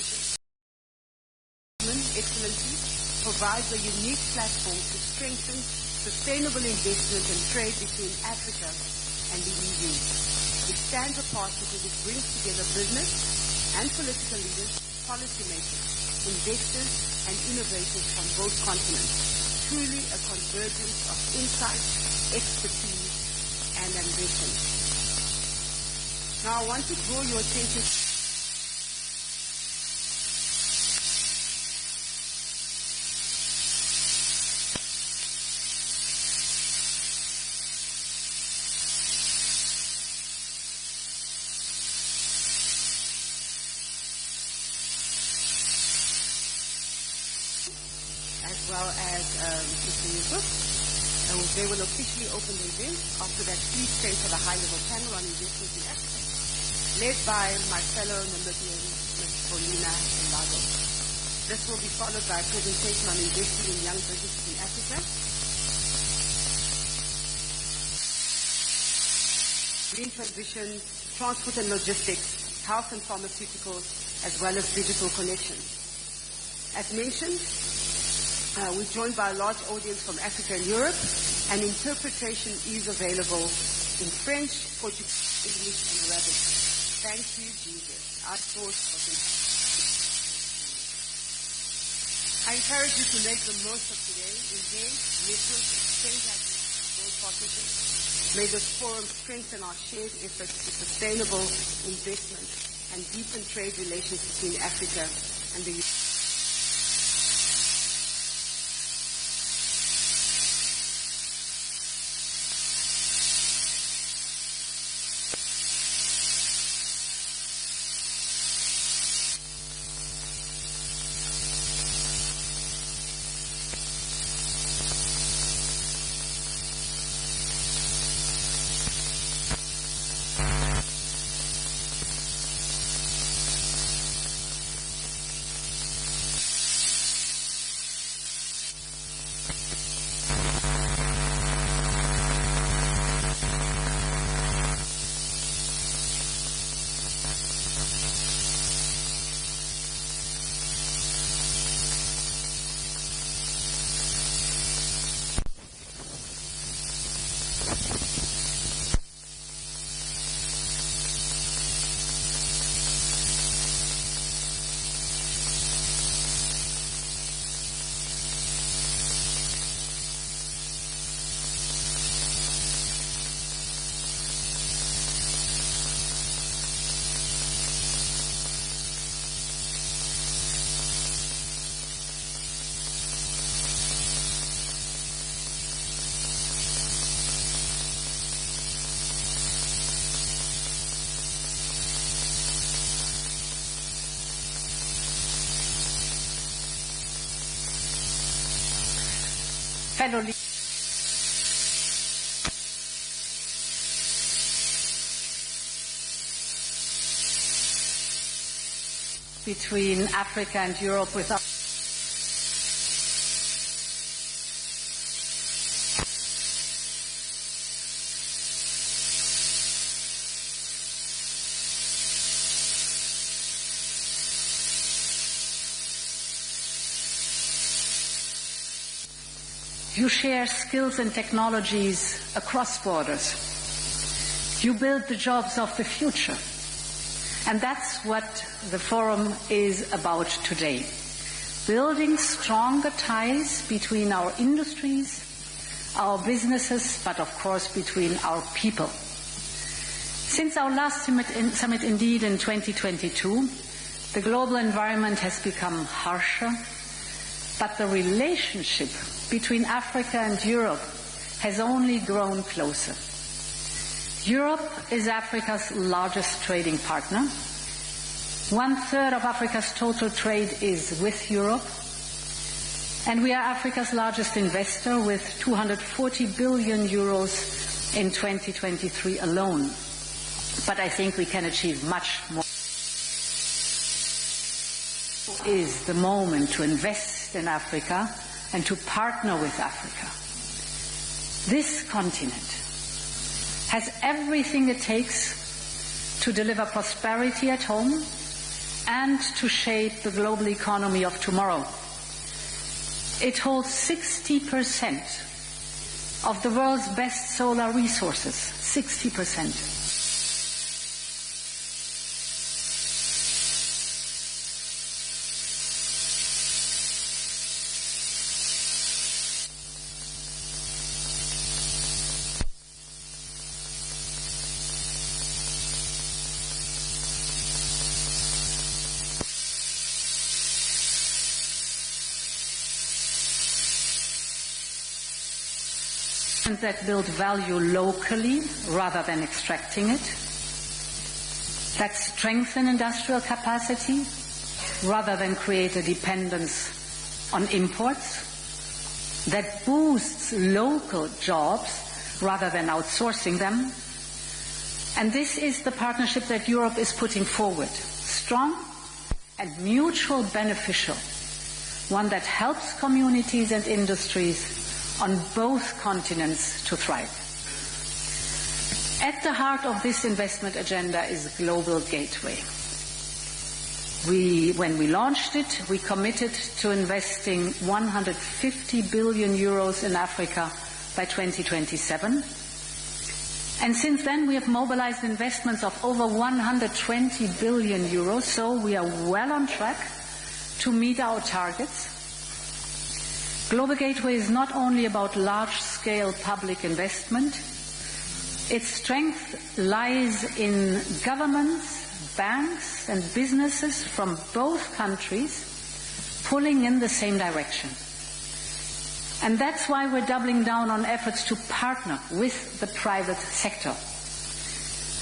partnership. Excellency provides a unique platform to strengthen sustainable investment and trade between Africa and the EU. It stands apart because it brings together business and political leaders, policymakers, investors and innovators from both continents. Truly a convergence of insight, expertise and ambition. Now I want to draw your attention as well as Mr. Yusuf. They will officially open the event. After that, please stay for the high-level panel on investment in Africa, led by my fellow Namibian, Ms. Paulina Elago. This will be followed by a presentation on investing in young businesses in Africa. Green transition, transport and logistics, health and pharmaceuticals, as well as digital connections. As mentioned, we're joined by a large audience from Africa and Europe, and interpretation is available in French, Portuguese, English, and Arabic. Thank you, Jesus. I encourage you to make the most of today. Engage, network, exchange ideas, build partnerships. May this forum strengthen our shared efforts to sustainable investment and deepen trade relations between Africa and the EU. Fellow between Africa and Europe without you share skills and technologies across borders. You build the jobs of the future. And that's what the forum is about today. Building stronger ties between our industries, our businesses, but of course between our people. Since our last summit indeed in 2022, the global environment has become harsher, but the relationship between Africa and Europe has only grown closer. Europe is Africa's largest trading partner. 1/3 of Africa's total trade is with Europe. And we are Africa's largest investor with 240 billion euros in 2023 alone. But I think we can achieve much more. Is the moment to invest in Africa and to partner with Africa. This continent has everything it takes to deliver prosperity at home and to shape the global economy of tomorrow. It holds 60% of the world's best solar resources, 60%. That build value locally rather than extracting it, that strengthen industrial capacity rather than create a dependence on imports, that boosts local jobs rather than outsourcing them. And this is the partnership that Europe is putting forward, strong and mutual beneficial, one that helps communities and industries on both continents to thrive. At the heart of this investment agenda is Global Gateway. When we launched it, we committed to investing 150 billion euros in Africa by 2027. And since then we have mobilized investments of over 120 billion euros, so we are well on track to meet our targets. Global Gateway is not only about large-scale public investment. Its strength lies in governments, banks and businesses from both countries pulling in the same direction. And that's why we're doubling down on efforts to partner with the private sector.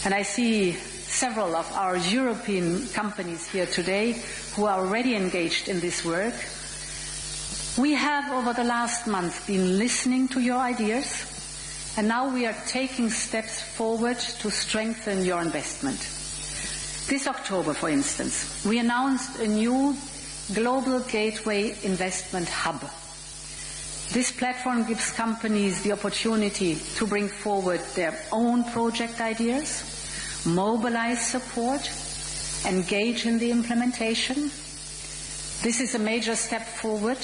And I see several of our European companies here today who are already engaged in this work. We have, over the last month, been listening to your ideas, and now we are taking steps forward to strengthen your investment. This October, for instance, we announced a new Global Gateway Investment Hub. This platform gives companies the opportunity to bring forward their own project ideas, mobilize support, engage in the implementation. This is a major step forward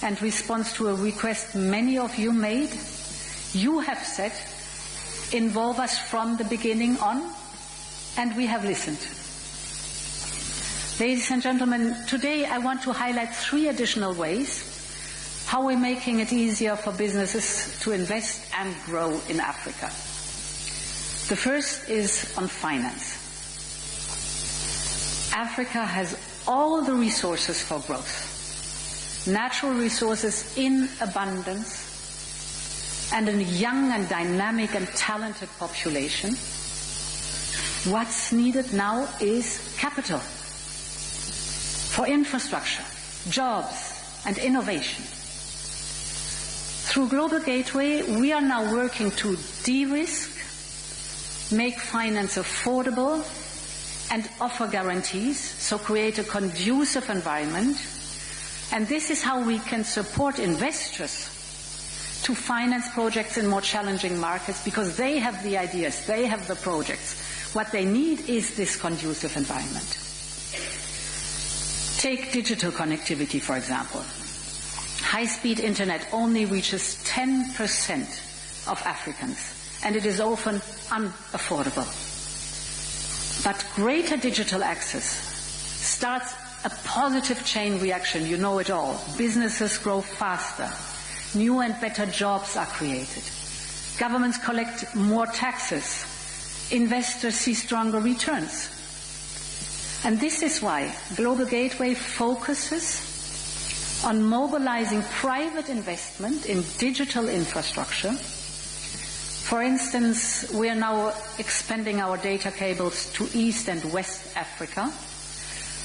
and responds to a request many of you made. You have said, involve us from the beginning on, and we have listened. Ladies and gentlemen, today I want to highlight 3 additional ways how we're making it easier for businesses to invest and grow in Africa. The first is on finance. Africa has all the resources for growth. Natural resources in abundance, and a young and dynamic and talented population. What's needed now is capital for infrastructure, jobs and innovation. Through Global Gateway, we are now working to de-risk, make finance affordable and offer guarantees, so create a conducive environment. And this is how we can support investors to finance projects in more challenging markets, because they have the ideas, they have the projects. What they need is this conducive environment. Take digital connectivity, for example. High-speed internet only reaches 10% of Africans, and it is often unaffordable. But greater digital access starts a positive chain reaction, you know it all. Businesses grow faster. New and better jobs are created. Governments collect more taxes. Investors see stronger returns. And this is why Global Gateway focuses on mobilizing private investment in digital infrastructure. For instance, we are now expanding our data cables to East and West Africa,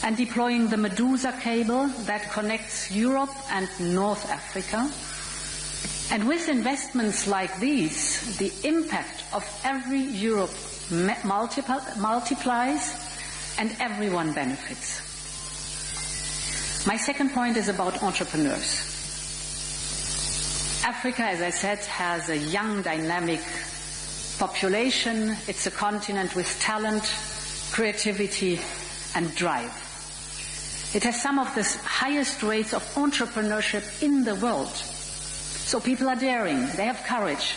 and deploying the Medusa cable that connects Europe and North Africa. And with investments like these, the impact of every euro multiplies and everyone benefits. My second point is about entrepreneurs. Africa, as I said, has a young, dynamic population. It's a continent with talent, creativity and drive. It has some of the highest rates of entrepreneurship in the world. So people are daring, they have courage.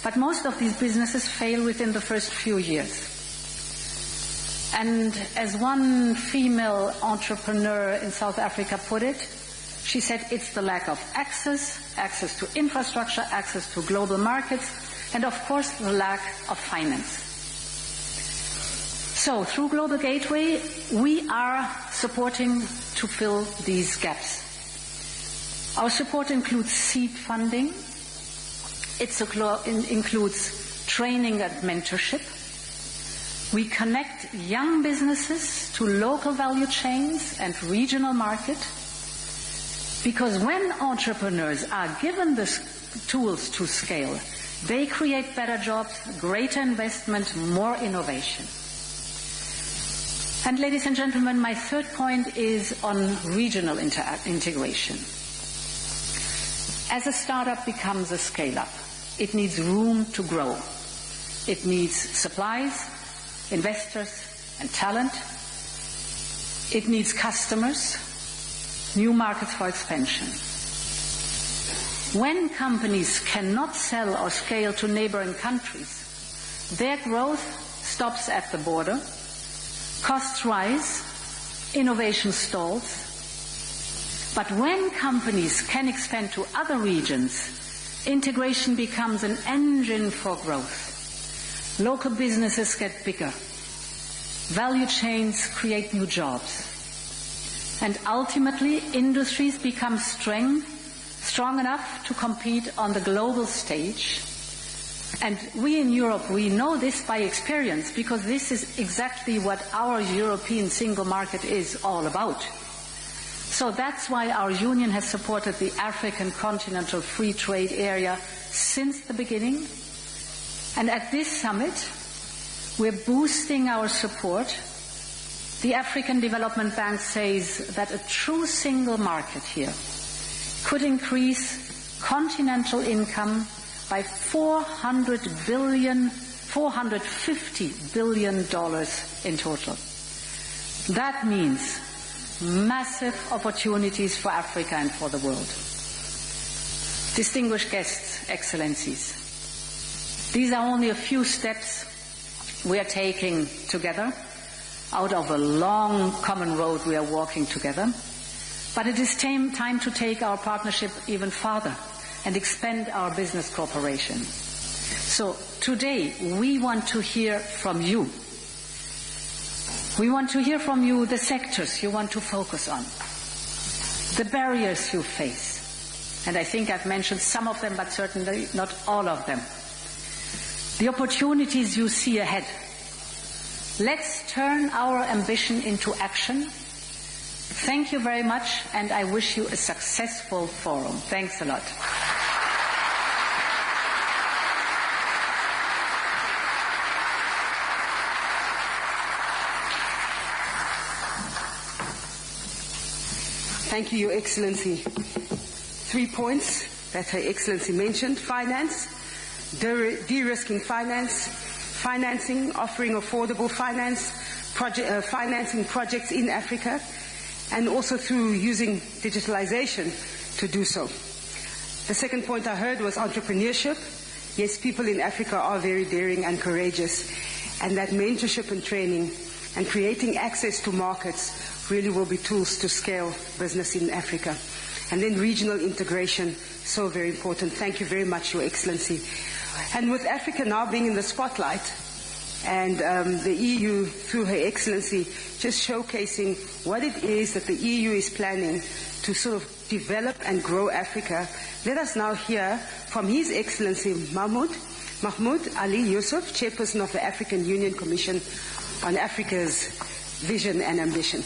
But most of these businesses fail within the first few years. And as one female entrepreneur in South Africa put it, she said it's the lack of access to infrastructure, access to global markets, and of course the lack of finance. So through Global Gateway, we are supporting to fill these gaps. Our support includes seed funding. It includes training and mentorship. We connect young businesses to local value chains and regional market, because when entrepreneurs are given the tools to scale, they create better jobs, greater investment, more innovation. And ladies and gentlemen, my third point is on regional integration. As a startup becomes a scale-up, it needs room to grow. It needs supplies, investors, and talent. It needs customers, new markets for expansion. When companies cannot sell or scale to neighboring countries, their growth stops at the border, costs rise, innovation stalls. But when companies can expand to other regions, integration becomes an engine for growth. Local businesses get bigger. Value chains create new jobs. And ultimately, industries become strong enough to compete on the global stage. And we in Europe, we know this by experience, because this is exactly what our European single market is all about. So that's why our union has supported the African Continental Free Trade Area since the beginning. And at this summit, we're boosting our support. The African Development Bank says that a true single market here could increase continental income by $450 billion in total. That means massive opportunities for Africa and for the world. Distinguished guests, excellencies, these are only a few steps we are taking together out of a long common road we are walking together. But it is time to take our partnership even farther and expand our business cooperation. So today we want to hear from you. We want to hear from you the sectors you want to focus on, the barriers you face. And I think I've mentioned some of them, but certainly not all of them. The opportunities you see ahead. Let's turn our ambition into action. Thank you very much, and I wish you a successful forum. Thanks a lot. Thank you, Your Excellency. 3 points that Her Excellency mentioned: finance, de-risking finance, financing, offering affordable finance, financing projects in Africa, and also through using digitalisation to do so. The second point I heard was entrepreneurship. Yes, people in Africa are very daring and courageous, and that mentorship and training and creating access to markets really will be tools to scale business in Africa. And then regional integration, so very important. Thank you very much, Your Excellency. And with Africa now being in the spotlight, and the EU, through Her Excellency, just showcasing what it is that the EU is planning to sort of develop and grow Africa, let us now hear from His Excellency Mahmoud Ali Yusuf, Chairperson of the African Union Commission on Africa's Vision and Ambition.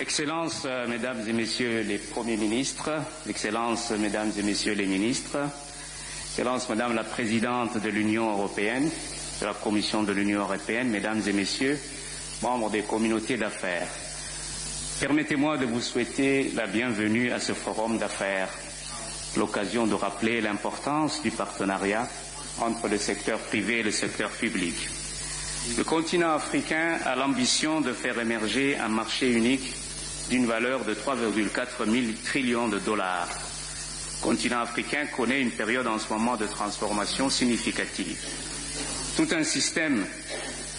Excellences, Mesdames et Messieurs les Premiers ministres, Excellences, Mesdames et Messieurs les ministres, Excellences, Madame la Présidente de l'Union européenne, de la Commission de l'Union européenne, Mesdames et Messieurs, membres des communautés d'affaires, permettez-moi de vous souhaiter la bienvenue à ce forum d'affaires, l'occasion de rappeler l'importance du partenariat entre le secteur privé et le secteur public. Le continent africain a l'ambition de faire émerger un marché unique d'une valeur de 3,4 trillions de dollars. Le continent africain connaît une période en ce moment de transformation significative. Tout un système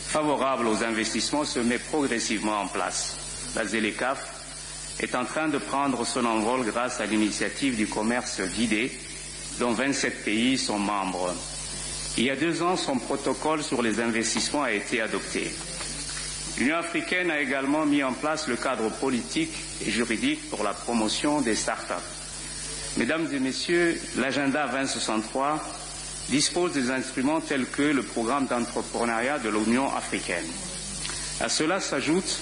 favorable aux investissements se met progressivement en place. La ZLECAf est en train de prendre son envol grâce à l'initiative du commerce guidé, dont 27 pays sont membres. Il y a 2 ans, son protocole sur les investissements a été adopté. L'Union africaine a également mis en place le cadre politique et juridique pour la promotion des start-up. Mesdames et Messieurs, l'agenda 2063 dispose des instruments tels que le programme d'entrepreneuriat de l'Union africaine. À cela s'ajoute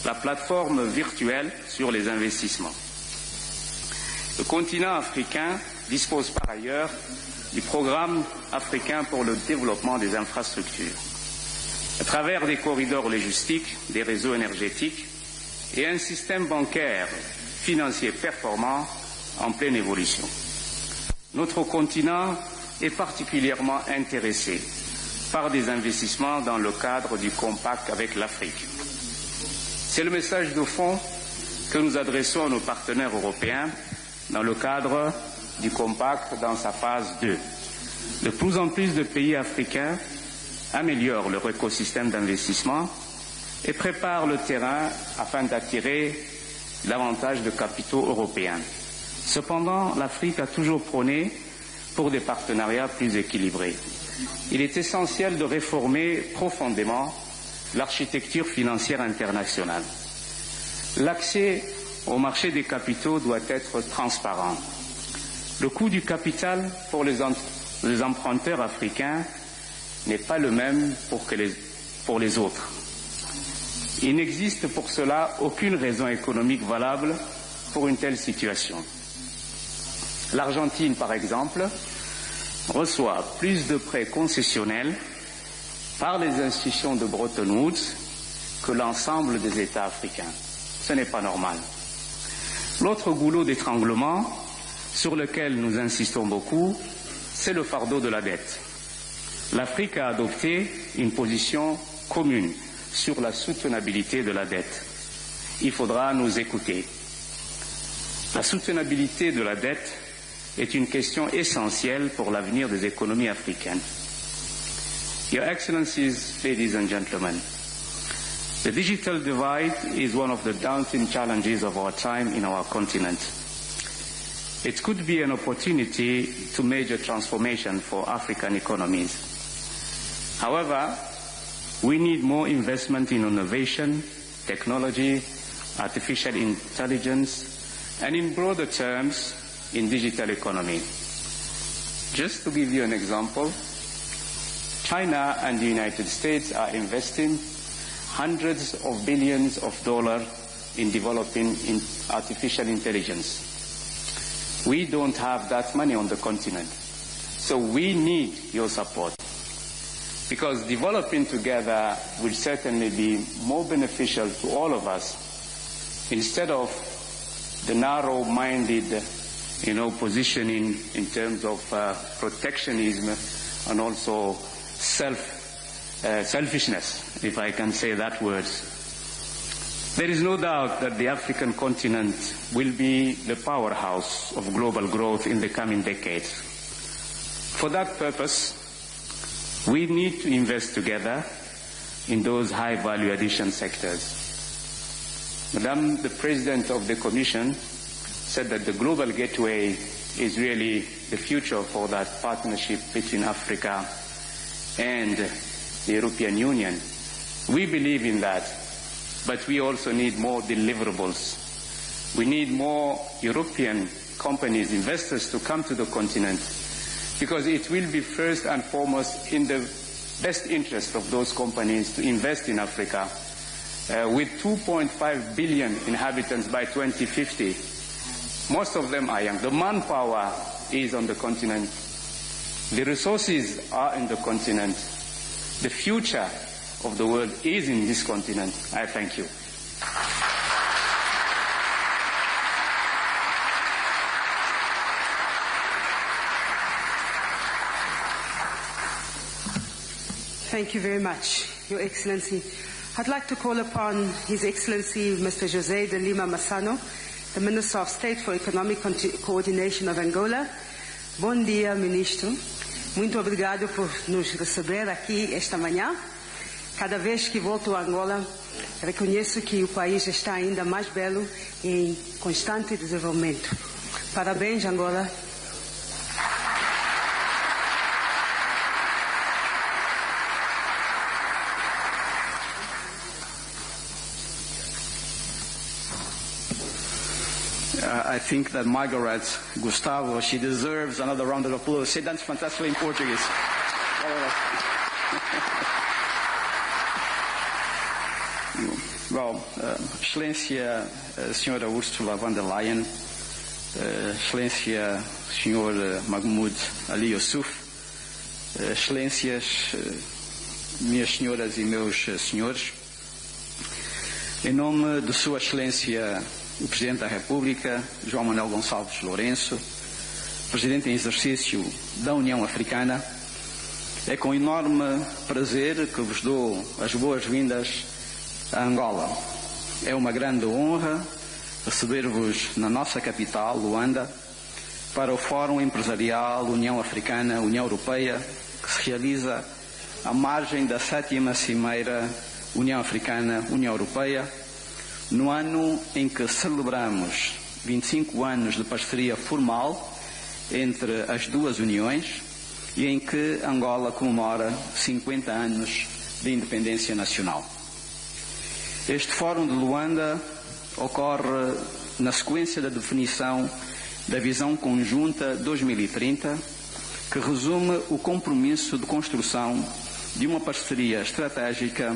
la plateforme virtuelle sur les investissements. Le continent africain dispose par ailleurs du programme africain pour le développement des infrastructures, à travers des corridors logistiques, des réseaux énergétiques et un système bancaire financier performant en pleine évolution. Notre continent est particulièrement intéressé par des investissements dans le cadre du compact avec l'Afrique. C'est le message de fond que nous adressons à nos partenaires européens dans le cadre du compact dans sa phase 2. De plus en plus de pays africains améliorent leur écosystème d'investissement et préparent le terrain afin d'attirer davantage de capitaux européens. Cependant, l'Afrique a toujours prôné pour des partenariats plus équilibrés. Il est essentiel de réformer profondément l'architecture financière internationale. L'accès au marché des capitaux doit être transparent. Le coût du capital pour les emprunteurs africains n'est pas le même pour les autres. Il n'existe pour cela aucune raison économique valable pour une telle situation. L'Argentine, par exemple, reçoit plus de prêts concessionnels par les institutions de Bretton Woods que l'ensemble des États africains. Ce n'est pas normal. L'autre goulot d'étranglement sur lequel nous insistons beaucoup, c'est le fardeau de la dette. L'Afrique a adopté une position commune sur la soutenabilité de la dette. Il faudra nous écouter. La soutenabilité de la dette est une question essentielle pour l'avenir des économies africaines. Your Excellencies, ladies and gentlemen, the digital divide is one of the daunting challenges of our time in our continent. It could be an opportunity to major transformation for African economies. However, we need more investment in innovation, technology, artificial intelligence, and in broader terms, in digital economy. Just to give you an example, China and the United States are investing hundreds of billions of dollars in developing artificial intelligence. We don't have that money on the continent. So we need your support. Because developing together will certainly be more beneficial to all of us instead of the narrow-minded, positioning in terms of protectionism and also selfishness, if I can say that word. There is no doubt that the African continent will be the powerhouse of global growth in the coming decades. For that purpose, we need to invest together in those high value addition sectors. Madam, the President of the Commission said that the global gateway is really the future for that partnership between Africa and the European Union. We believe in that, but we also need more deliverables. We need more European companies, investors to come to the continent, because it will be first and foremost in the best interest of those companies to invest in Africa. With 2.5 billion inhabitants by 2050, most of them are young. The manpower is on the continent. The resources are in the continent. The future of the world is in this continent. I thank you. Thank you very much, Your Excellency. I'd like to call upon His Excellency Mr. José de Lima Massano, the Minister of State for Economic Coordination of Angola. Bom dia, Ministro. Muito obrigado por nos receber aqui esta manhã. Cada vez que volto a Angola, reconheço que o país está ainda mais belo e em constante desenvolvimento. Parabéns, Angola. I think that Margaret Gustavo, she deserves another round of applause. Say that's fantastic in Portuguese. Well, Excelência Senhora Ursula von der Leyen, Excelência Senhor Mahmoud Ali Yousuf, Excelências, minhas senhoras e meus senhores, em nome de Sua Excelência o Presidente da República, João Manuel Gonçalves Lourenco, Presidente em exercício da União Africana, é com enorme prazer que vos dou as boas-vindas a Angola. É uma grande honra receber-vos na nossa capital, Luanda, para o Fórum Empresarial União Africana-União Europeia, que se realiza à margem da 7ª Cimeira União Africana-União Europeia, no ano em que celebramos 25 anos de parceria formal entre as duas uniões e em que Angola comemora 50 anos de independência nacional. Este Fórum de Luanda ocorre na sequência da definição da Visão Conjunta 2030, que resume o compromisso de construção de uma parceria estratégica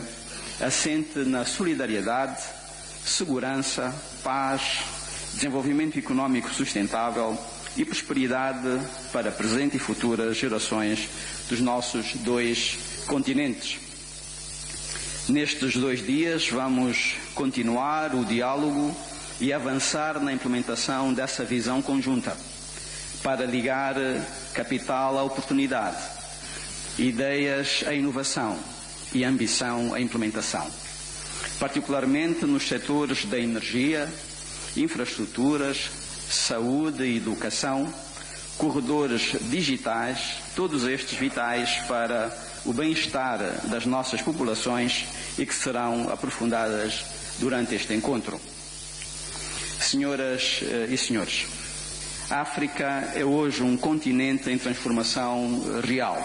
assente na solidariedade, segurança, paz, desenvolvimento económico sustentável e prosperidade para presente e futuras gerações dos nossos dois continentes. Nestes 2 dias vamos continuar o diálogo e avançar na implementação dessa visão conjunta para ligar capital à oportunidade, ideias à inovação e ambição à implementação, particularmente nos setores da energia, infraestruturas, saúde e educação, corredores digitais, todos estes vitais para o bem-estar das nossas populações e que serão aprofundadas durante este encontro. Senhoras e senhores, a África é hoje um continente em transformação real,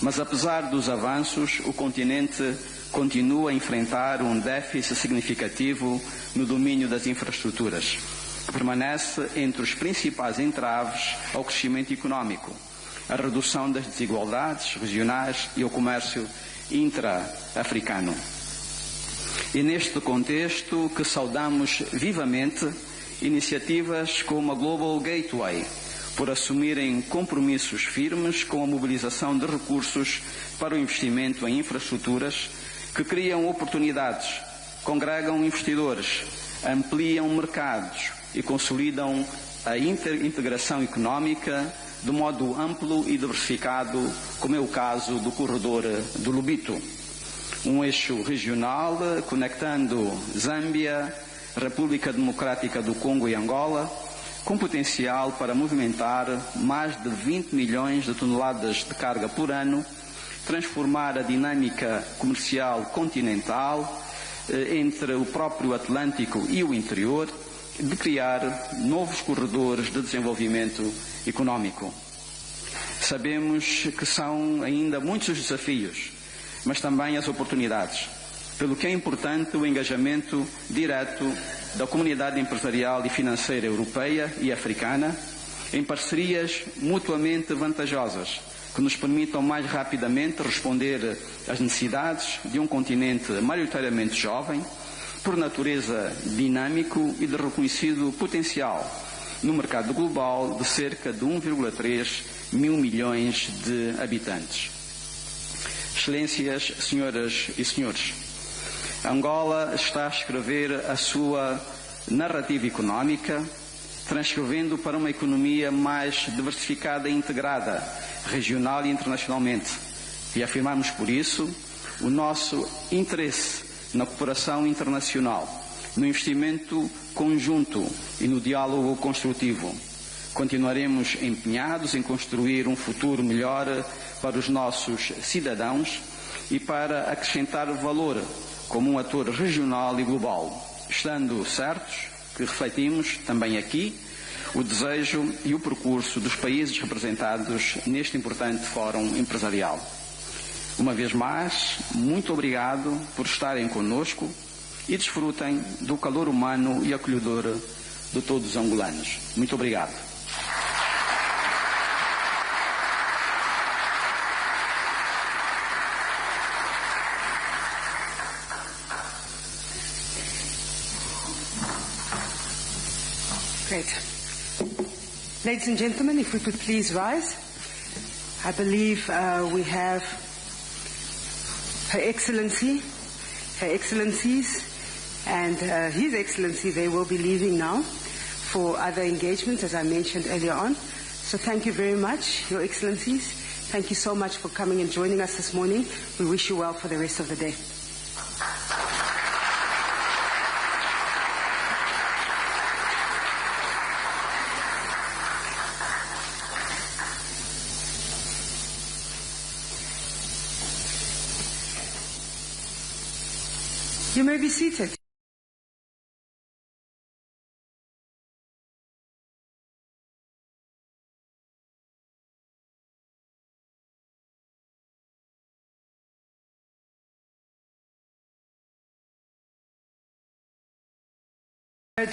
mas apesar dos avanços, o continente continua a enfrentar um déficit significativo no domínio das infraestruturas, que permanece entre os principais entraves ao crescimento económico, a redução das desigualdades regionais e ao comércio intra-africano. E neste contexto que saudamos vivamente iniciativas como a Global Gateway, por assumirem compromissos firmes com a mobilização de recursos para o investimento em infraestruturas que criam oportunidades, congregam investidores, ampliam mercados e consolidam a integração económica de modo amplo e diversificado, como é o caso do corredor do Lobito. Um eixo regional conectando Zâmbia, República Democrática do Congo e Angola, com potencial para movimentar mais de 20 milhões de toneladas de carga por ano, transformar a dinâmica comercial continental entre o próprio Atlântico e o interior, de criar novos corredores de desenvolvimento económico. Sabemos que são ainda muitos os desafios, mas também as oportunidades, pelo que é importante o engajamento direto da comunidade empresarial e financeira europeia e africana em parcerias mutuamente vantajosas, que nos permitam mais rapidamente responder às necessidades de um continente maioritariamente jovem, por natureza dinâmico e de reconhecido potencial no mercado global de cerca de 1,3 mil milhões de habitantes. Excelências, senhoras e senhores, Angola está a escrever a sua narrativa económica, transcrevendo para uma economia mais diversificada e integrada, regional e internacionalmente, Reafirmamos, por isso, o nosso interesse na cooperação internacional, no investimento conjunto e no diálogo construtivo. Continuaremos empenhados em construir um futuro melhor para os nossos cidadãos e para acrescentar valor como um ator regional e global, estando certos que refletimos também aqui o desejo e o percurso dos países representados neste importante fórum empresarial. Uma vez mais, muito obrigado por estarem conosco e desfrutem do calor humano e acolhedor de todos os angolanos. Muito obrigado. Great. Ladies and gentlemen, if we could please rise. I believe we have Her Excellency, Her Excellencies, and His Excellency. They will be leaving now for other engagements, as I mentioned earlier on. So thank you very much, Your Excellencies. Thank you so much for coming and joining us this morning. We wish you well for the rest of the day. You may be seated.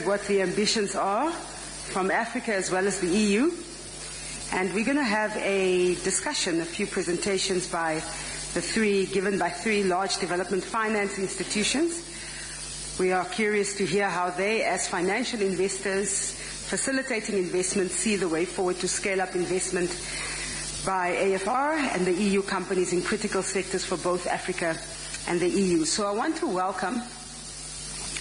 What the ambitions are from Africa as well as the EU. And we're going to have a discussion, a few presentations given by three large development finance institutions. We are curious to hear how they, as financial investors facilitating investment, see the way forward to scale up investment by AFR and the EU companies in critical sectors for both Africa and the EU. So I want to welcome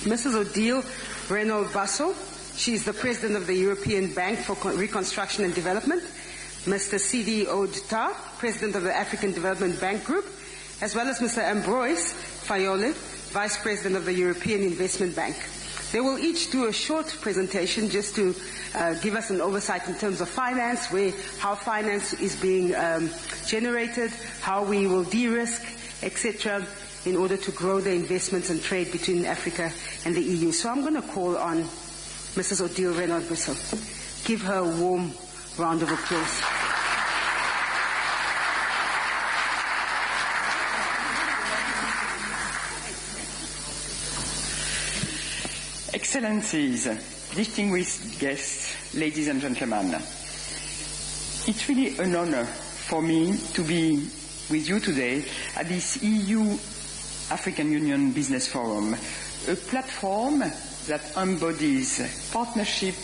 Mrs. Odile Renaud-Basso. She's the President of the European Bank for Reconstruction and Development. Mr. Sidi Oudta, President of the African Development Bank Group, as well as Mr. Ambroise Fayole, Vice President of the European Investment Bank. They will each do a short presentation just to give us an oversight in terms of finance, how finance is being generated, how we will de-risk, etc., in order to grow the investments and trade between Africa and the EU. So I'm going to call on Mrs. Odile Renaud-Basso. Give her a warm round of applause. Excellencies, distinguished guests, ladies and gentlemen, it's really an honor for me to be with you today at this EU-African Union Business Forum, a platform that embodies partnership,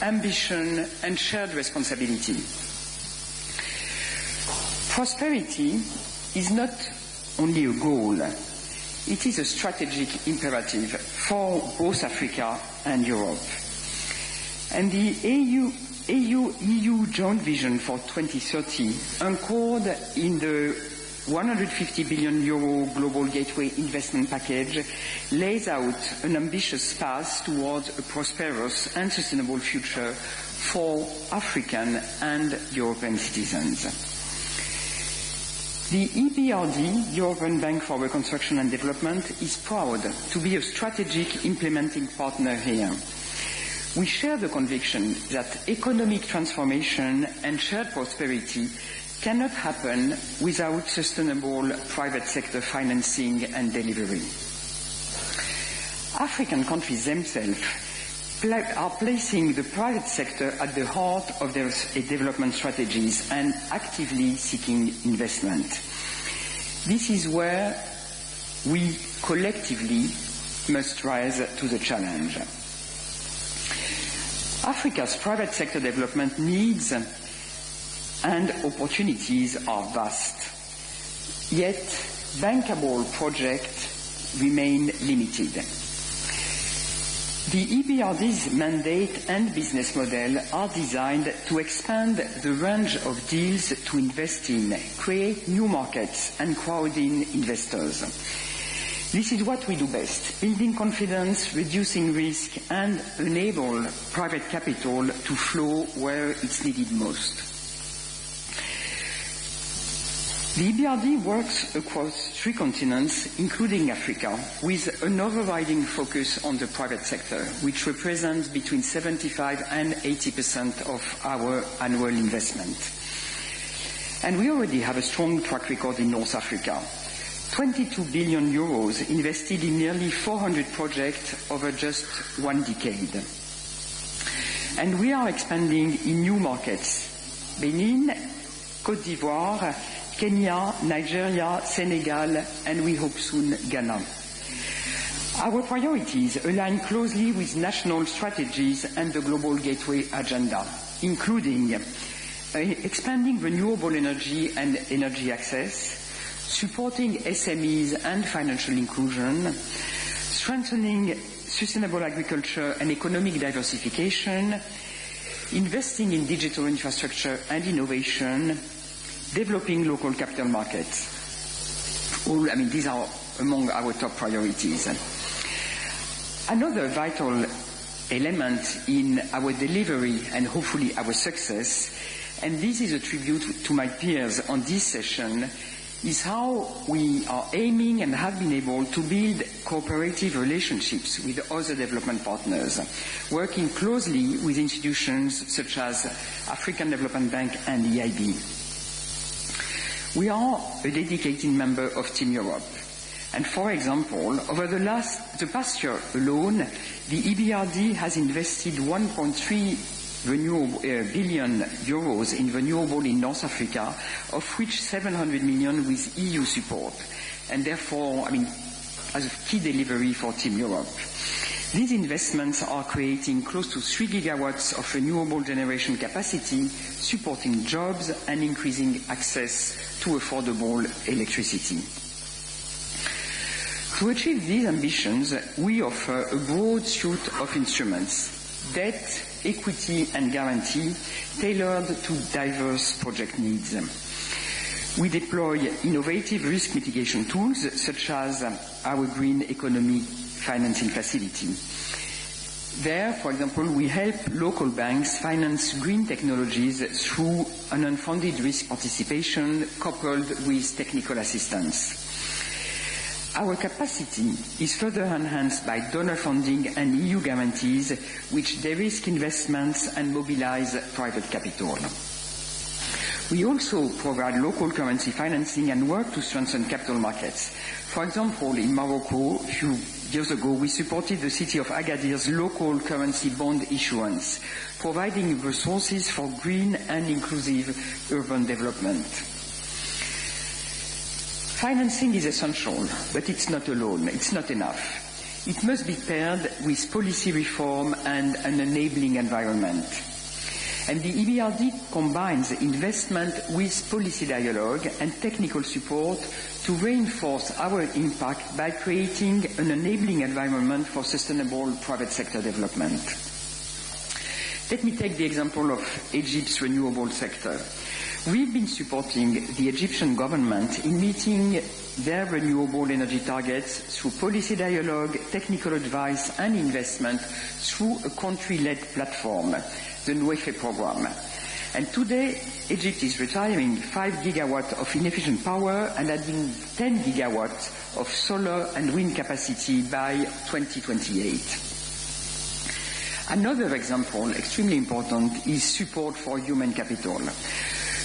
ambition, and shared responsibility. Prosperity is not only a goal, it is a strategic imperative for both Africa and Europe. And the EU Joint Vision for 2030, anchored in the 150 billion euro Global Gateway Investment Package, lays out an ambitious path towards a prosperous and sustainable future for African and European citizens. The EBRD, European Bank for Reconstruction and Development, is proud to be a strategic implementing partner here. We share the conviction that economic transformation and shared prosperity cannot happen without sustainable private sector financing and delivery. African countries themselves are placing the private sector at the heart of their development strategies and actively seeking investment. This is where we collectively must rise to the challenge. Africa's private sector development needs and opportunities are vast, yet bankable projects remain limited. The EBRD's mandate and business model are designed to expand the range of deals to invest in, create new markets, and crowd in investors. This is what we do best, building confidence, reducing risk, and enable private capital to flow where it's needed most. The EBRD works across 3 continents, including Africa, with an overriding focus on the private sector, which represents between 75 and 80% of our annual investment. And we already have a strong track record in North Africa. 22 billion euros invested in nearly 400 projects over just 1 decade. And we are expanding in new markets: Benin, Côte d'Ivoire, Kenya, Nigeria, Senegal, and we hope soon Ghana. Our priorities align closely with national strategies and the Global Gateway Agenda, including expanding renewable energy and energy access, supporting SMEs and financial inclusion, strengthening sustainable agriculture and economic diversification, investing in digital infrastructure and innovation, developing local capital markets. These are among our top priorities. Another vital element in our delivery and hopefully our success, and this is a tribute to my peers on this session, is how we are aiming and have been able to build cooperative relationships with other development partners, working closely with institutions such as African Development Bank and EIB. We are a dedicated member of Team Europe. And for example, over the past year alone, the EBRD has invested 1.3 billion euros in renewable in North Africa, of which 700 million with EU support. And therefore, as a key delivery for Team Europe. These investments are creating close to 3 gigawatts of renewable generation capacity, supporting jobs and increasing access to affordable electricity. To achieve these ambitions, we offer a broad suite of instruments: debt, equity and guarantee, tailored to diverse project needs. We deploy innovative risk mitigation tools such as our Green Economy Financing Facility. There, for example, we help local banks finance green technologies through an unfunded risk participation coupled with technical assistance. Our capacity is further enhanced by donor funding and EU guarantees, which de-risk investments and mobilize private capital. We also provide local currency financing and work to strengthen capital markets. For example, in Morocco, a few years ago, we supported the city of Agadir's local currency bond issuance, providing resources for green and inclusive urban development. Financing is essential, but it's not alone. It's not enough. It must be paired with policy reform and an enabling environment. And the EBRD combines investment with policy dialogue and technical support to reinforce our impact by creating an enabling environment for sustainable private sector development. Let me take the example of Egypt's renewable sector. We've been supporting the Egyptian government in meeting their renewable energy targets through policy dialogue, technical advice and investment through a country-led platform, the NWEFE program. And today, Egypt is retiring 5 gigawatts of inefficient power and adding 10 gigawatts of solar and wind capacity by 2028. Another example, extremely important, is support for human capital.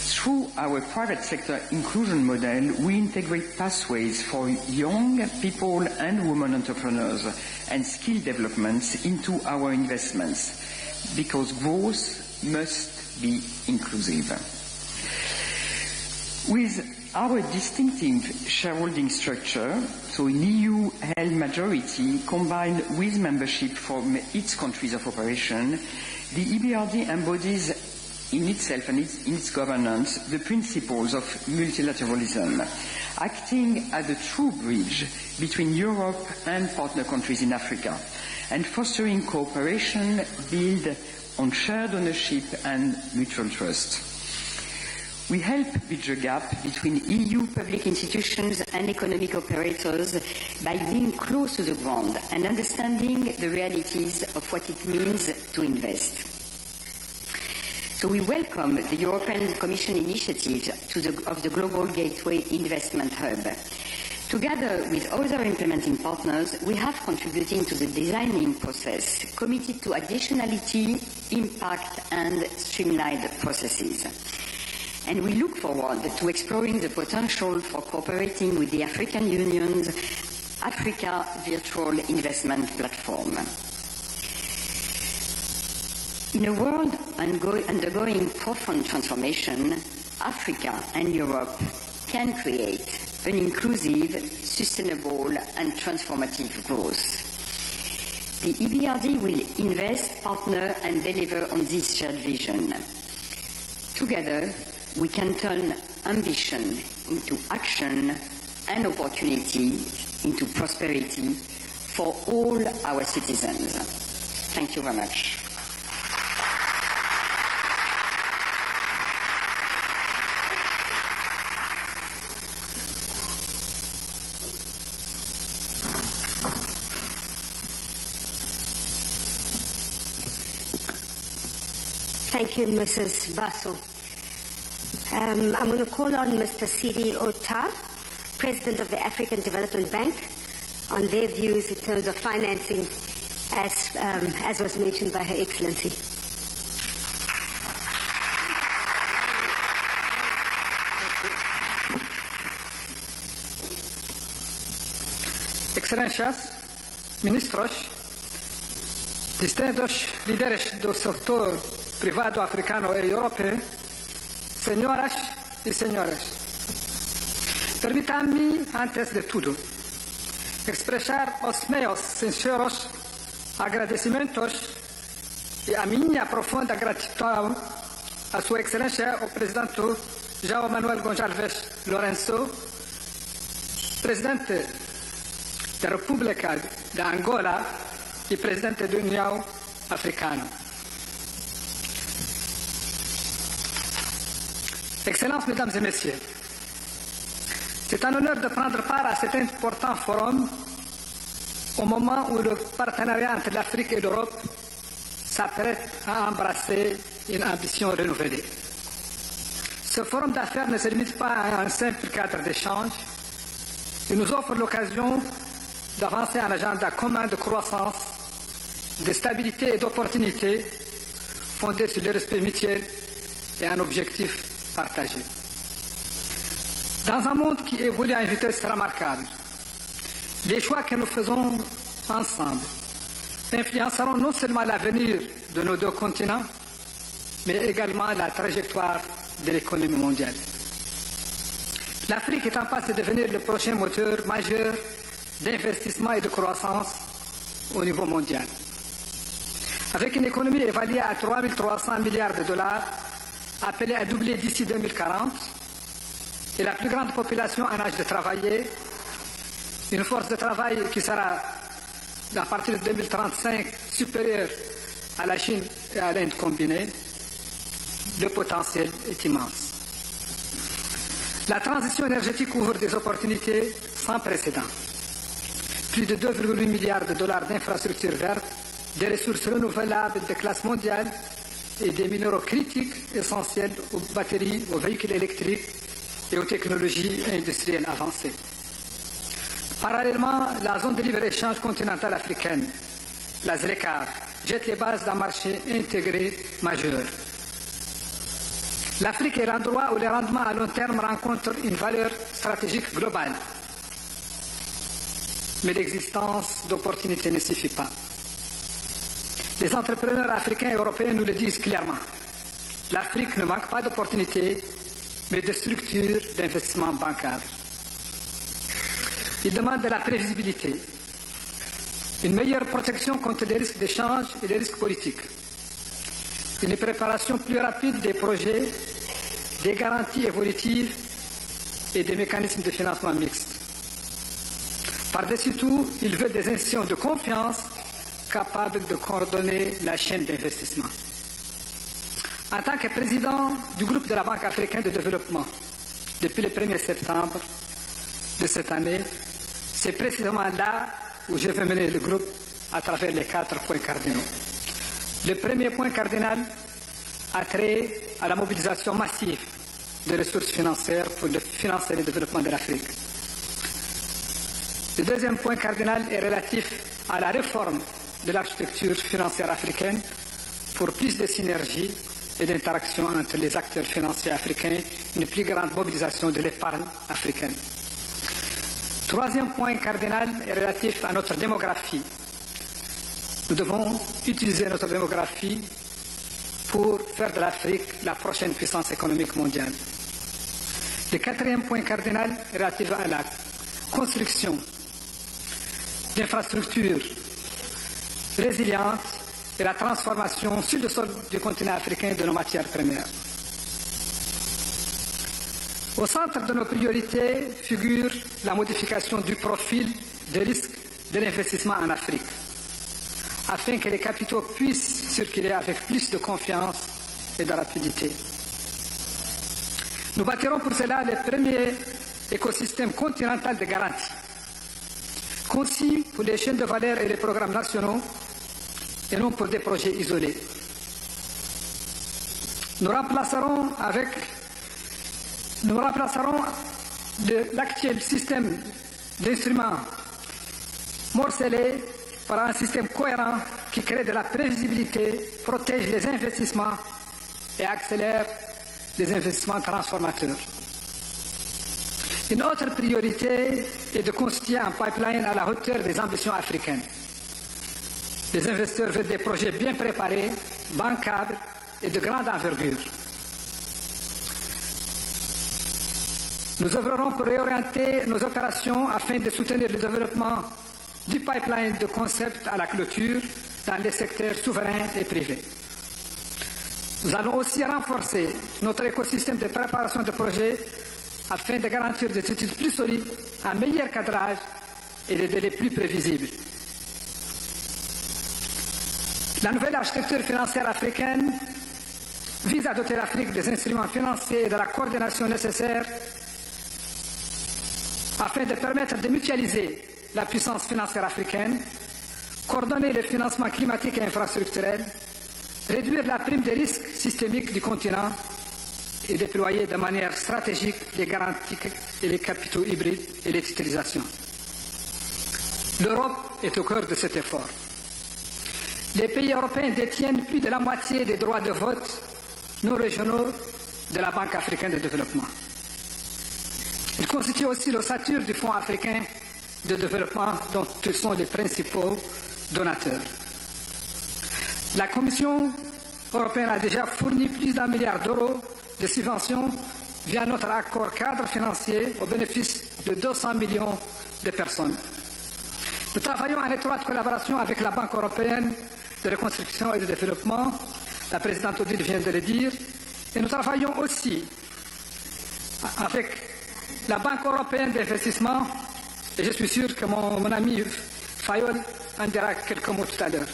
Through our private sector inclusion model, we integrate pathways for young people and women entrepreneurs and skill developments into our investments, because growth must be inclusive. With our distinctive shareholding structure, so an EU-held majority combined with membership from its countries of operation, the EBRD embodies in itself and in its governance the principles of multilateralism, acting as a true bridge between Europe and partner countries in Africa, and fostering cooperation built on shared ownership and mutual trust. We help bridge the gap between EU public institutions and economic operators by being close to the ground and understanding the realities of what it means to invest. So we welcome the European Commission initiative of the Global Gateway Investment Hub. Together with other implementing partners, we have contributed to the designing process, committed to additionality, impact, and streamlined processes. And we look forward to exploring the potential for cooperating with the African Union's Africa Virtual Investment Platform. In a world undergoing profound transformation, Africa and Europe can create an inclusive, sustainable, and transformative growth. The EBRD will invest, partner, and deliver on this shared vision. Together, we can turn ambition into action and opportunity into prosperity for all our citizens. Thank you very much. Thank you, Mrs. Basso. I'm going to call on Mr. Sidi Ota, President of the African Development Bank, on their views in terms of financing, as was mentioned by Her Excellency. Excelências, Ministros, distintos líderes do setor privado africano e europeu, senhoras e senhores, permitam-me, antes de tudo, expressar os meus sinceros agradecimentos e a minha profunda gratidão à Sua Excelência, o Presidente Joao Manuel Gonçalves Lourenco, Presidente da República da Angola e Presidente da União Africana. Excellences, Mesdames et Messieurs, c'est un honneur de prendre part à cet important forum au moment où le partenariat entre l'Afrique et l'Europe s'apprête à embrasser une ambition renouvelée. Ce forum d'affaires ne se limite pas à un simple cadre d'échange, il nous offre l'occasion d'avancer un agenda commun de croissance, de stabilité et d'opportunité fondé sur le respect mutuel et un objectif partagé. Dans un monde qui évolue à une vitesse remarquable, les choix que nous faisons ensemble influenceront non seulement l'avenir de nos deux continents, mais également la trajectoire de l'économie mondiale. L'Afrique est en passe de devenir le prochain moteur majeur d'investissement et de croissance au niveau mondial. Avec une économie évaluée à 3 300 milliards de dollars, appelée à doubler d'ici 2040, et la plus grande population en âge de travailler, une force de travail qui sera, à partir de 2035, supérieure à la Chine et à l'Inde combinées, le potentiel est immense. La transition énergétique ouvre des opportunités sans précédent. Plus de 2,8 milliards de dollars d'infrastructures vertes, des ressources renouvelables de classe mondiale et des minéraux critiques essentiels aux batteries, aux véhicules électriques et aux technologies industrielles avancées. Parallèlement, la zone de libre-échange continentale africaine, la ZLECAf, jette les bases d'un marché intégré majeur. L'Afrique est l'endroit où les rendements à long terme rencontrent une valeur stratégique globale. Mais l'existence d'opportunités ne suffit pas. Les entrepreneurs africains et européens nous le disent clairement. L'Afrique ne manque pas d'opportunités, mais de structures d'investissement bancaires. Ils demandent de la prévisibilité, une meilleure protection contre les risques d'échange et les risques politiques, une préparation plus rapide des projets, des garanties évolutives et des mécanismes de financement mixtes. Par-dessus tout, il veut des institutions de confiance capables de coordonner la chaîne d'investissement. En tant que président du groupe de la Banque africaine de développement, depuis le 1er septembre de cette année, c'est précisément là où je veux mener le groupe à travers les 4 points cardinaux. Le premier point cardinal a trait à la mobilisation massive de ressources financières pour financer le développement de l'Afrique. Le deuxième point cardinal est relatif à la réforme de l'architecture financière africaine pour plus de synergie et d'interaction entre les acteurs financiers africains, une plus grande mobilisation de l'épargne africaine. Troisième point cardinal est relatif à notre démographie. Nous devons utiliser notre démographie pour faire de l'Afrique la prochaine puissance économique mondiale. Le quatrième point cardinal est relatif à la construction d'infrastructures résilientes et la transformation sur le sol du continent africain de nos matières premières. Au centre de nos priorités figure la modification du profil de risque de l'investissement en Afrique, afin que les capitaux puissent circuler avec plus de confiance et de rapidité. Nous bâtirons pour cela le premier écosystème continental de garantie, conçu pour les chaînes de valeur et les programmes nationaux et non pour des projets isolés. Nous remplacerons l'actuel système d'instruments morcelés par un système cohérent qui crée de la prévisibilité, protège les investissements et accélère les investissements transformateurs. Une autre priorité est de constituer un pipeline à la hauteur des ambitions africaines. Les investisseurs veulent des projets bien préparés, bancables et de grande envergure. Nous œuvrerons pour réorienter nos opérations afin de soutenir le développement du pipeline de concept à la clôture dans les secteurs souverains et privés. Nous allons aussi renforcer notre écosystème de préparation de projets afin de garantir des études plus solides, un meilleur cadrage et des délais plus prévisibles. La nouvelle architecture financière africaine vise à doter l'Afrique des instruments financiers et de la coordination nécessaire afin de permettre de mutualiser la puissance financière africaine, coordonner le financement climatique et infrastructurel, réduire la prime des risques systémiques du continent et déployer de manière stratégique les garanties et les capitaux hybrides et les titrisation. L'Europe est au cœur de cet effort. Les pays européens détiennent plus de la moitié des droits de vote non régionaux de la Banque africaine de développement. Ils constituent aussi l'ossature du Fonds africain de développement dont ils sont les principaux donateurs. La Commission européenne a déjà fourni plus d'1 milliard d'euros de subventions via notre accord cadre financier au bénéfice de 200 millions de personnes. Nous travaillons en étroite collaboration avec la Banque européenne de reconstruction et de développement, la présidente Odile vient de le dire, et nous travaillons aussi avec la Banque européenne d'investissement, et je suis sûr que mon ami Fayol en dira quelques mots tout à l'heure.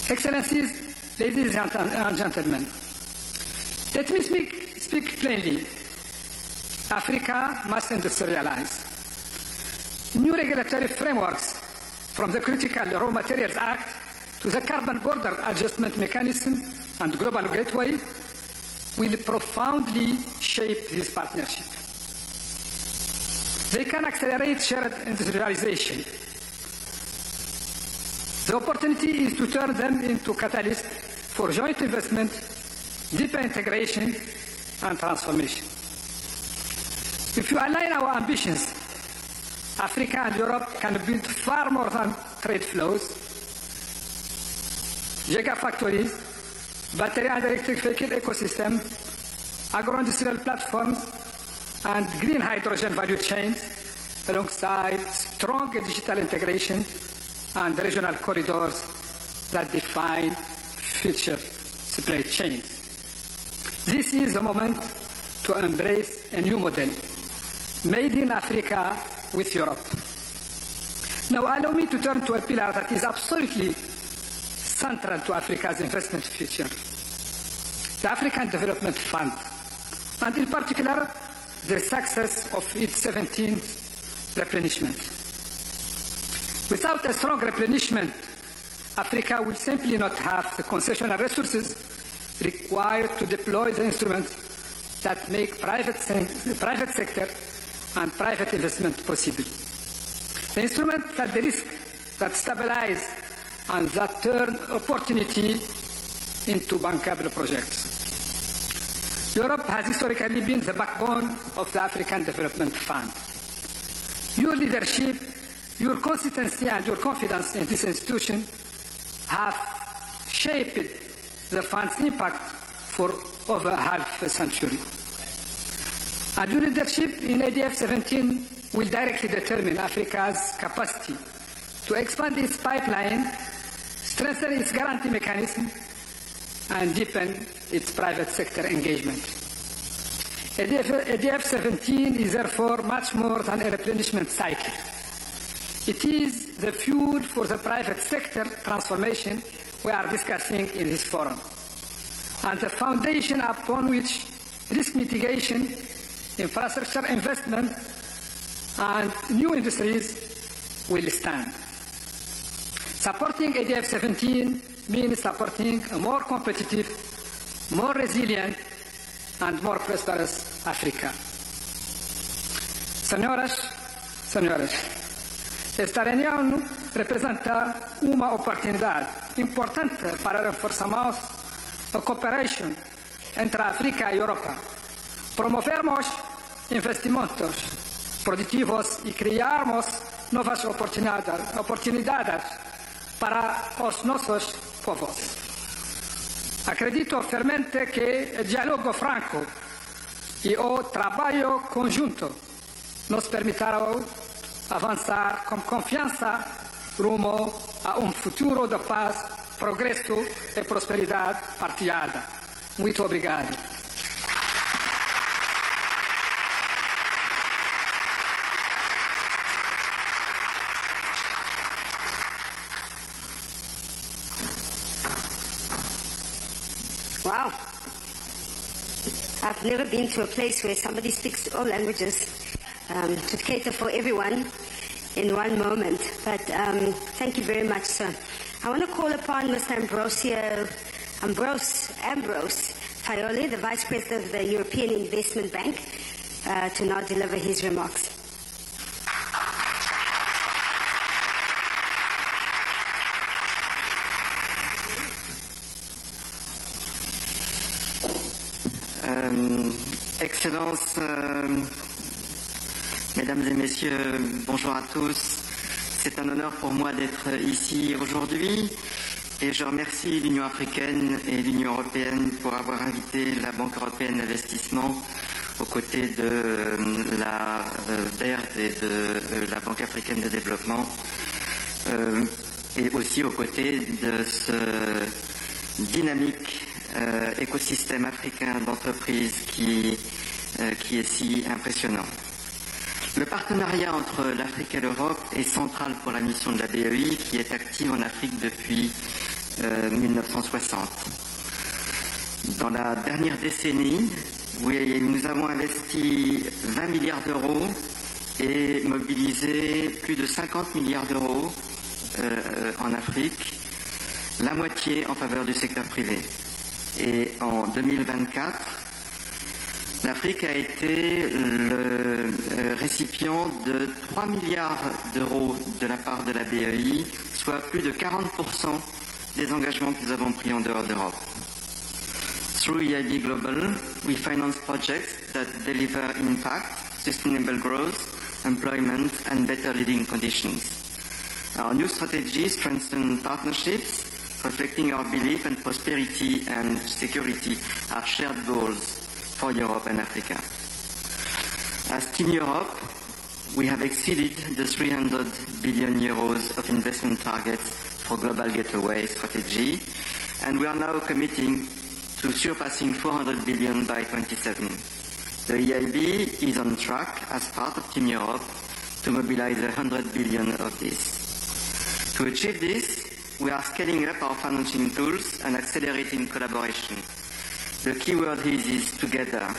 Excellencies, ladies and gentlemen, let me speak plainly. Africa must industrialize. New regulatory frameworks, from the Critical Raw Materials Act to the Carbon Border Adjustment Mechanism and Global Gateway, will profoundly shape this partnership. They can accelerate shared industrialization. The opportunity is to turn them into catalysts for joint investment, deeper integration, and transformation. If you align our ambitions, Africa and Europe can build far more than trade flows, gigafactories, battery and electric vehicle ecosystem, agro-industrial platforms, and green hydrogen value chains, alongside strong digital integration and regional corridors that define future supply chains. This is the moment to embrace a new model, made in Africa with Europe. Now allow me to turn to a pillar that is absolutely central to Africa's investment future, the African Development Fund, and in particular, the success of its 17th replenishment. Without a strong replenishment, Africa will simply not have the concessional resources required to deploy the instruments that make private sector and private investment possible. The instruments that de-risk, that stabilize, and that turn opportunity into bankable projects. Europe has historically been the backbone of the African Development Fund. Your leadership, your consistency, and your confidence in this institution have shaped the fund's impact for over half a century. And your leadership in ADF 17 will directly determine Africa's capacity to expand its pipeline, strengthen its guarantee mechanism, and deepen its private sector engagement. ADF 17 is therefore much more than a replenishment cycle. It is the fuel for the private sector transformation we are discussing in this forum, and the foundation upon which risk mitigation, infrastructure investment, and new industries will stand. Supporting ADF 17 means supporting a more competitive, more resilient, and more prosperous Africa. Señoras, esta reunião representa uma oportunidade importante para reforçarmos a cooperação entre a África e a Europa, promovermos investimentos produtivos e criarmos novas oportunidades para os nossos povos. Acredito fermamente que o diálogo franco e o trabalho conjunto nos permitirão avançar com confiança rumo a futuro de paz, progresso e prosperidade partilhada. Muito obrigado. Wow. I've never been to a place where somebody speaks all languages to cater for everyone in one moment. But thank you very much, sir. I want to call upon Mr. Ambrose Fayoli, the Vice President of the European Investment Bank, to now deliver his remarks. Excellences, Mesdames et Messieurs, bonjour à tous. C'est un honneur pour moi d'être ici aujourd'hui et je remercie l'Union africaine et l'Union européenne pour avoir invité la Banque européenne d'investissement aux côtés de la BERD et de la Banque africaine de développement et aussi aux côtés de ce dynamique écosystème africain d'entreprises qui est si impressionnant. Le partenariat entre l'Afrique et l'Europe est central pour la mission de la BEI qui est active en Afrique depuis 1960. Dans la dernière décennie, nous avons investi 20 milliards d'euros et mobilisé plus de 50 milliards d'euros en Afrique, la moitié en faveur du secteur privé. Et en 2024, l'Afrique a été le récipient de 3 milliards d'euros de la part de la BEI, soit plus de 40% des engagements que nous avons pris en dehors d'Europe. Through EIB Global, we finance projects that deliver impact, sustainable growth, employment, and better living conditions. Our new strategy strengthens partnerships, reflecting our belief in prosperity and security are shared goals for Europe and Africa. As Team Europe, we have exceeded the 300 billion euros of investment targets for Global Gateway strategy, and we are now committing to surpassing 400 billion by 27. The EIB is on track as part of Team Europe to mobilize 100 billion of this. To achieve this, we are scaling up our financing tools and accelerating collaboration. The key word here is together.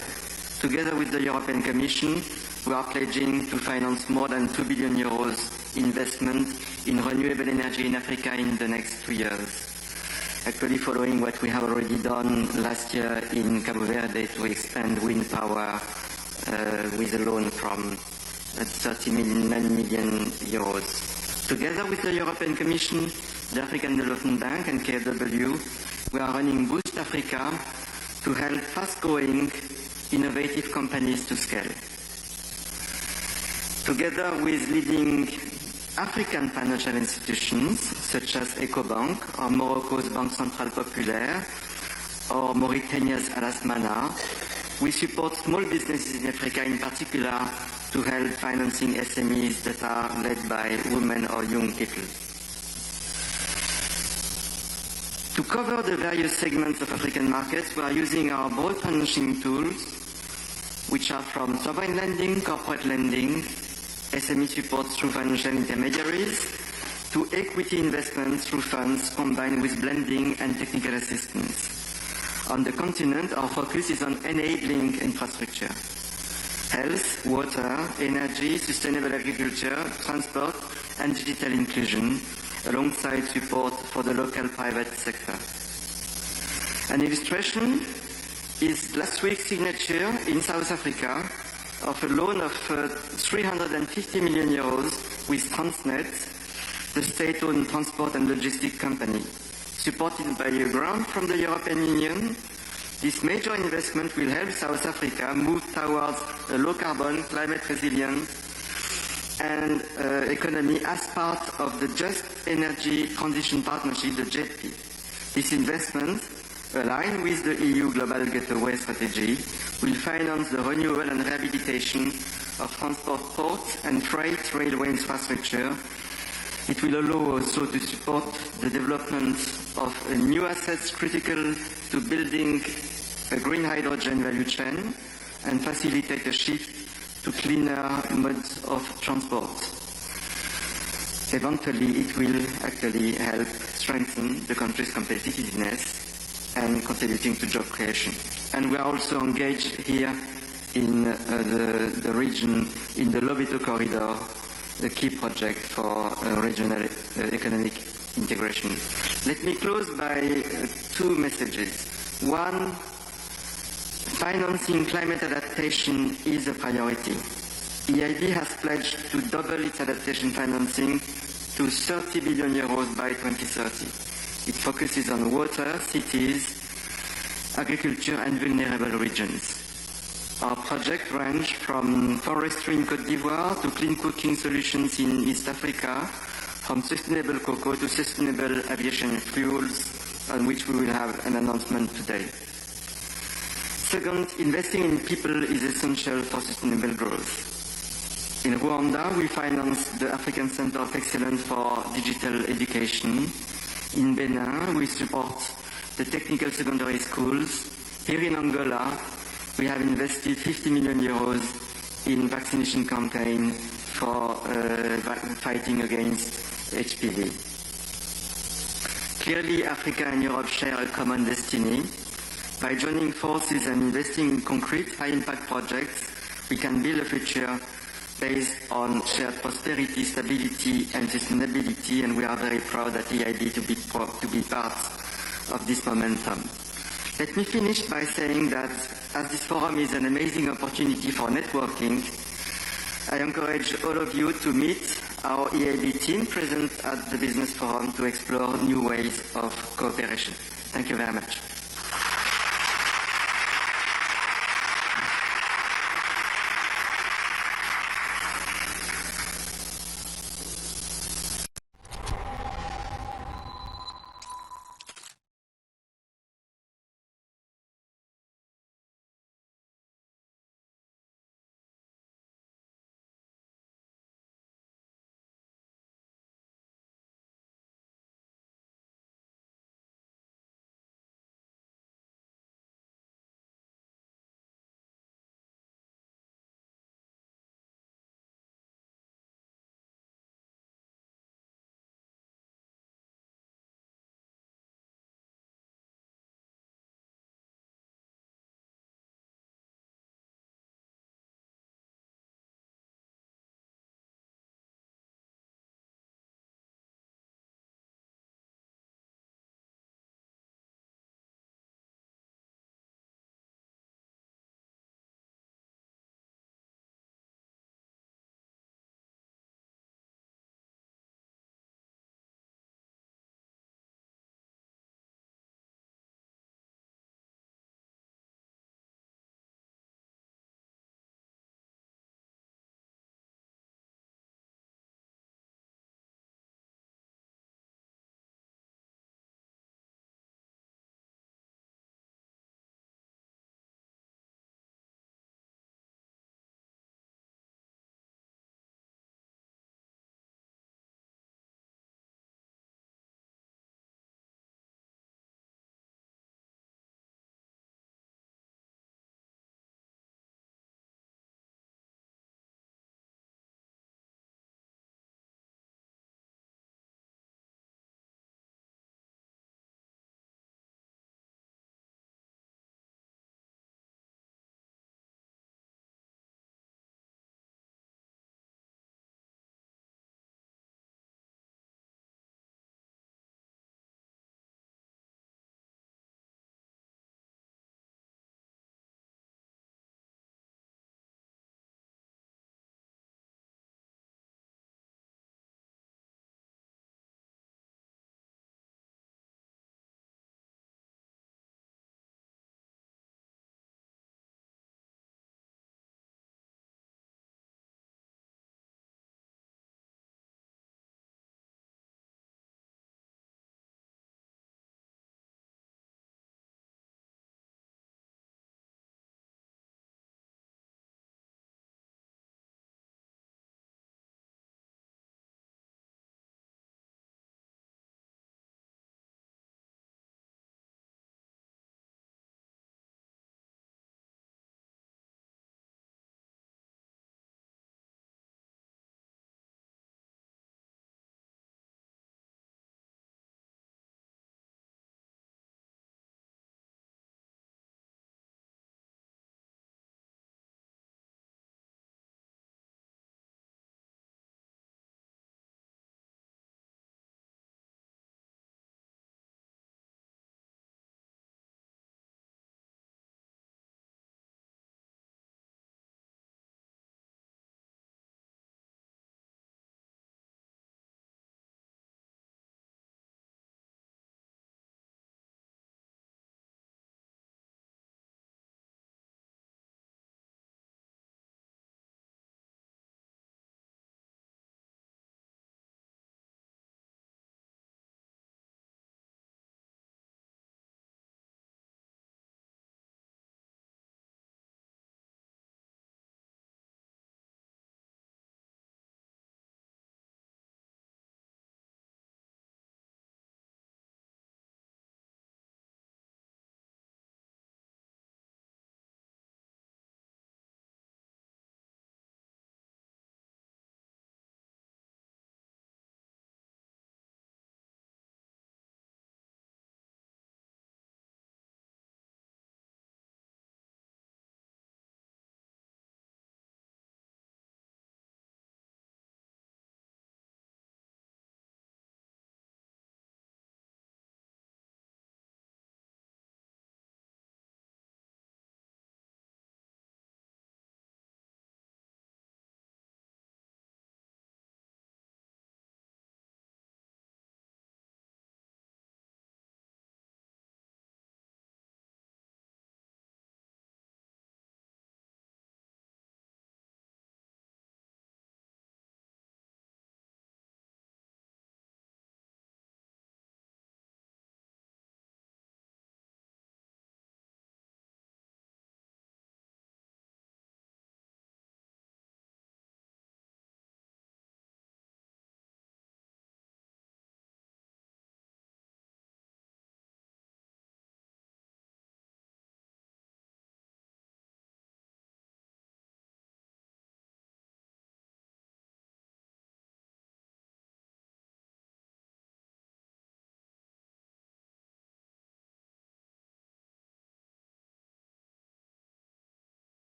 Together with the European Commission, we are pledging to finance more than 2 billion euros investment in renewable energy in Africa in the next 2 years. Actually following what we have already done last year in Cabo Verde to expand wind power with a loan from 39 million euros. Together with the European Commission, the African Development Bank and KfW, we are running Boost Africa to help fast-growing, innovative companies to scale. Together with leading African financial institutions such as EcoBank or Morocco's Banque Centrale Populaire or Mauritania's Alas Mana, we support small businesses in Africa in particular to help financing SMEs that are led by women or young people. To cover the various segments of African markets, we are using our broad financing tools, which are from sovereign lending, corporate lending, SME support through financial intermediaries, to equity investments through funds combined with blending and technical assistance. On the continent, our focus is on enabling infrastructure. Health, water, energy, sustainable agriculture, transport, and digital inclusion, alongside support for the local private sector. An illustration is last week's signature in South Africa of a loan of 350 million euros with Transnet, the state-owned transport and logistics company. Supported by a grant from the European Union, this major investment will help South Africa move towards a low-carbon, climate-resilient and economy as part of the Just Energy Transition Partnership, the JETP. This investment, aligned with the EU Global Gateway Strategy, will finance the renewal and rehabilitation of transport ports and freight railway infrastructure. It will allow also to support the development of new assets critical to building a green hydrogen value chain and facilitate a shift to cleaner modes of transport. Eventually, it will actually help strengthen the country's competitiveness and contributing to job creation. And we are also engaged here in the region in the Lobito Corridor, the key project for regional economic integration. Let me close by two messages. One, financing climate adaptation is a priority. EIB has pledged to double its adaptation financing to 30 billion euros by 2030. It focuses on water, cities, agriculture and vulnerable regions. Our projects range from forestry in Côte d'Ivoire to clean cooking solutions in East Africa, from sustainable cocoa to sustainable aviation fuels, on which we will have an announcement today. Second, investing in people is essential for sustainable growth. In Rwanda, we financed the African Center of Excellence for Digital Education. In Benin, we support the technical secondary schools. Here in Angola, we have invested 50 million euros in vaccination campaign for fighting against HPV. Clearly, Africa and Europe share a common destiny. By joining forces and investing in concrete, high-impact projects, we can build a future based on shared prosperity, stability, and sustainability, and we are very proud at EIB to be part of this momentum. Let me finish by saying that as this forum is an amazing opportunity for networking, I encourage all of you to meet our EIB team present at the Business Forum to explore new ways of cooperation. Thank you very much.